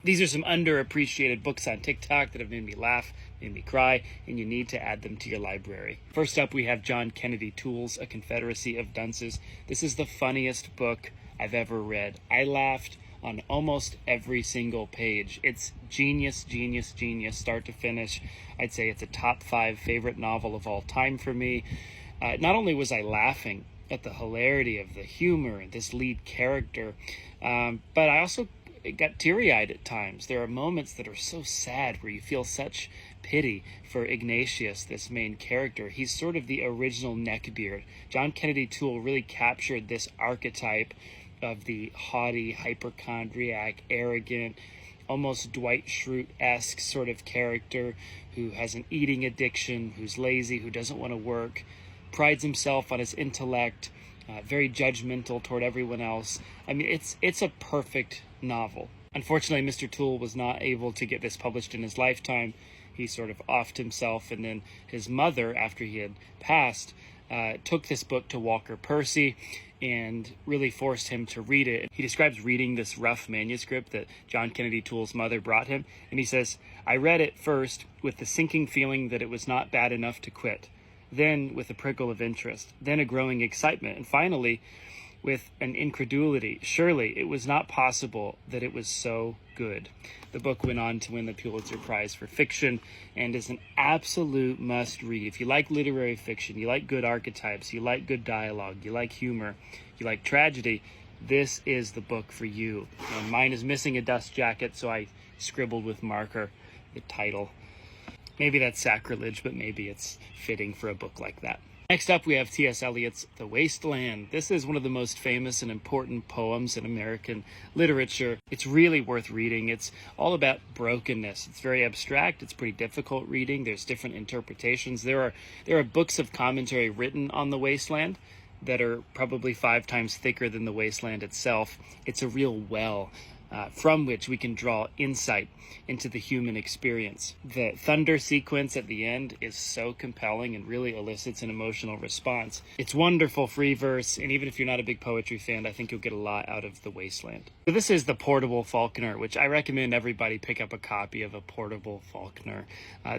These are some underappreciated books on TikTok that have made me laugh, made me cry, and you need to add them to your library. First up, we have John Kennedy Toole's A Confederacy of Dunces. This is the funniest book I've ever read. I laughed on almost every single page. It's genius, genius, genius, start to finish. I'd say it's a top 5 favorite novel of all time for me. Not only was I laughing at the hilarity of the humor and this lead character, but I also got teary-eyed at times. There are moments that are so sad where you feel such pity for Ignatius, this main character. He's sort of the original neckbeard. John Kennedy Toole really captured this archetype of the haughty, hypochondriac, arrogant, almost Dwight Schrute-esque sort of character who has an eating addiction, who's lazy, who doesn't want to work, prides himself on his intellect, very judgmental toward everyone else. I mean, it's a perfect novel. Unfortunately, Mr. Toole was not able to get this published in his lifetime. He sort of offed himself, and then his mother, after he had passed, took this book to Walker Percy and really forced him to read it. He describes reading this rough manuscript that John Kennedy Toole's mother brought him, and he says, "I read it first with the sinking feeling that it was not bad enough to quit, then with a prickle of interest, then a growing excitement, and finally with an incredulity. Surely it was not possible that it was so good." The book went on to win the Pulitzer Prize for fiction and is an absolute must-read. If you like literary fiction, you like good archetypes, you like good dialogue, you like humor, you like tragedy, this is the book for you. And mine is missing a dust jacket, so I scribbled with marker the title. Maybe that's sacrilege, but maybe it's fitting for a book like that. Next up, we have T.S. Eliot's The Waste Land. This is one of the most famous and important poems in American literature. It's really worth reading. It's all about brokenness. It's very abstract. It's pretty difficult reading. There's different interpretations. There are books of commentary written on The Waste Land that are probably 5 times thicker than The Waste Land itself. It's a real well from which we can draw insight into the human experience. The thunder sequence at the end is so compelling and really elicits an emotional response. It's wonderful free verse, and even if you're not a big poetry fan, I think you'll get a lot out of The Wasteland. So this is The Portable Faulkner, which I recommend everybody pick up a copy of A Portable Faulkner.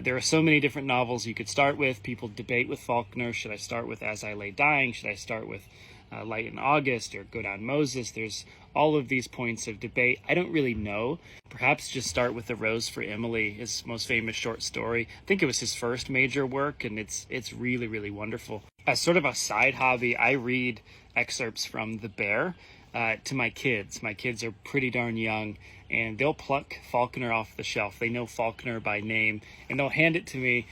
There are so many different novels you could start with. People debate with Faulkner. Should I start with As I Lay Dying? Should I start with Light in August or Go Down Moses? There's all of these points of debate. I don't really know. Perhaps just start with The Rose for Emily, his most famous short story. I think it was his first major work, and it's really, really wonderful. As sort of a side hobby, I read excerpts from The Bear to my kids. My kids are pretty darn young, and they'll pluck Faulkner off the shelf. They know Faulkner by name, and they'll hand it to me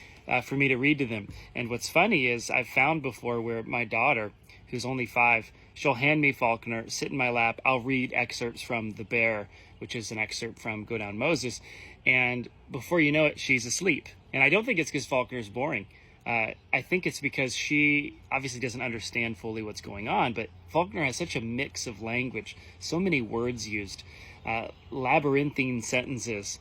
for me to read to them. And what's funny is I've found before where my daughter, who's only 5, she'll hand me Faulkner, sit in my lap, I'll read excerpts from The Bear, which is an excerpt from Go Down Moses, and before you know it, she's asleep. And I don't think it's because Faulkner is boring. I think it's because she obviously doesn't understand fully what's going on, but Faulkner has such a mix of language, so many words used, labyrinthine sentences,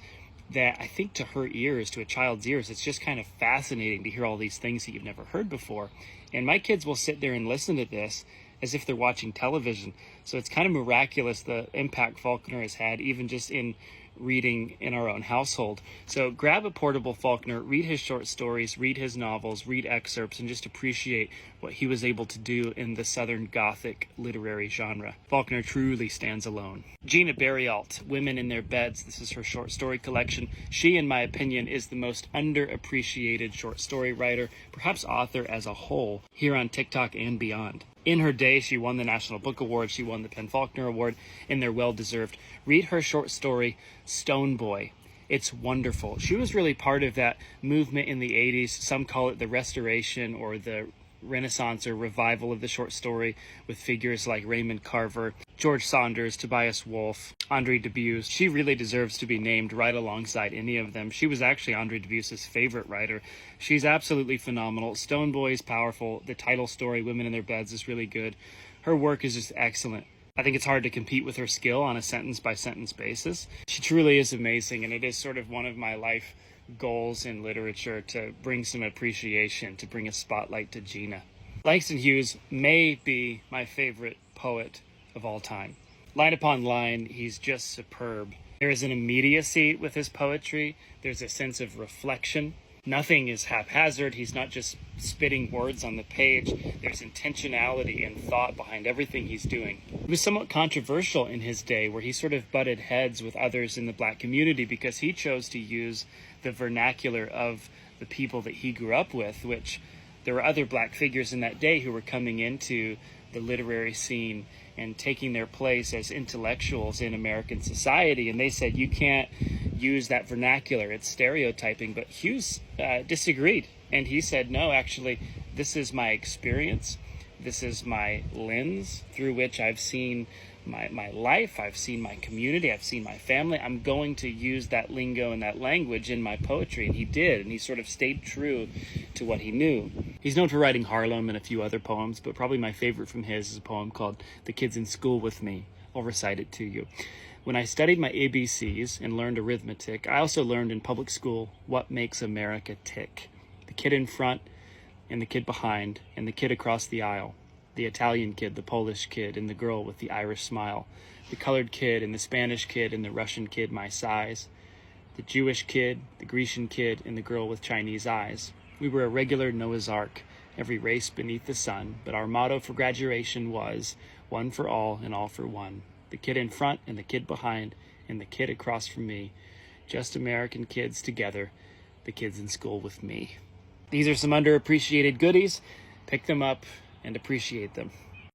that I think to her ears, to a child's ears, it's just kind of fascinating to hear all these things that you've never heard before. And my kids will sit there and listen to this as if they're watching television. So it's kind of miraculous the impact Faulkner has had, even just in reading in our own household. So grab A Portable Faulkner, read his short stories, read his novels, read excerpts, and just appreciate what he was able to do in the Southern Gothic literary genre. Faulkner truly stands alone. Gina Barrialt, Women in Their Beds. This is her short story collection. She, in my opinion, is the most underappreciated short story writer, perhaps author as a whole, here on TikTok and beyond. In her day, she won the National Book Award, she won the PEN/Faulkner Award, and they're well-deserved. Read her short story, Stone Boy. It's wonderful. She was really part of that movement in the 80s. Some call it the restoration or the renaissance or revival of the short story, with figures like Raymond Carver, George Saunders, Tobias Wolff, Andre Dubus. She really deserves to be named right alongside any of them. She was actually Andre Dubus's favorite writer. She's absolutely phenomenal. Stone Boy is powerful. The title story, Women in Their Beds, is really good. Her work is just excellent. I think it's hard to compete with her skill on a sentence-by-sentence basis. She truly is amazing, and it is sort of one of my life goals in literature to bring some appreciation, to bring a spotlight to Gina. Langston Hughes may be my favorite poet of all time. Line upon line, he's just superb. There is an immediacy with his poetry. There's a sense of reflection. Nothing is haphazard. He's not just spitting words on the page. There's intentionality and thought behind everything he's doing. It was somewhat controversial in his day, where he sort of butted heads with others in the Black community because he chose to use the vernacular of the people that he grew up with, which there were other Black figures in that day who were coming into the literary scene and taking their place as intellectuals in American society. And they said, you can't use that vernacular, it's stereotyping. But Hughes disagreed. And he said, no, actually, this is my experience. This is my lens through which I've seen my life, I've seen my community, I've seen my family. I'm going to use that lingo and that language in my poetry. And he did, and he sort of stayed true to what he knew. He's known for writing Harlem and a few other poems, but probably my favorite from his is a poem called The Kids in School with Me. I'll recite it to you. When I studied my ABCs and learned arithmetic, I also learned in public school what makes America tick. The kid in front and the kid behind and the kid across the aisle. The Italian kid, the Polish kid, and the girl with the Irish smile. The colored kid and the Spanish kid and the Russian kid my size. The Jewish kid, the Grecian kid, and the girl with Chinese eyes. We were a regular Noah's Ark, every race beneath the sun, but our motto for graduation was one for all and all for one. The kid in front and the kid behind and the kid across from me. Just American kids together, the kids in school with me. These are some underappreciated goodies. Pick them up and appreciate them.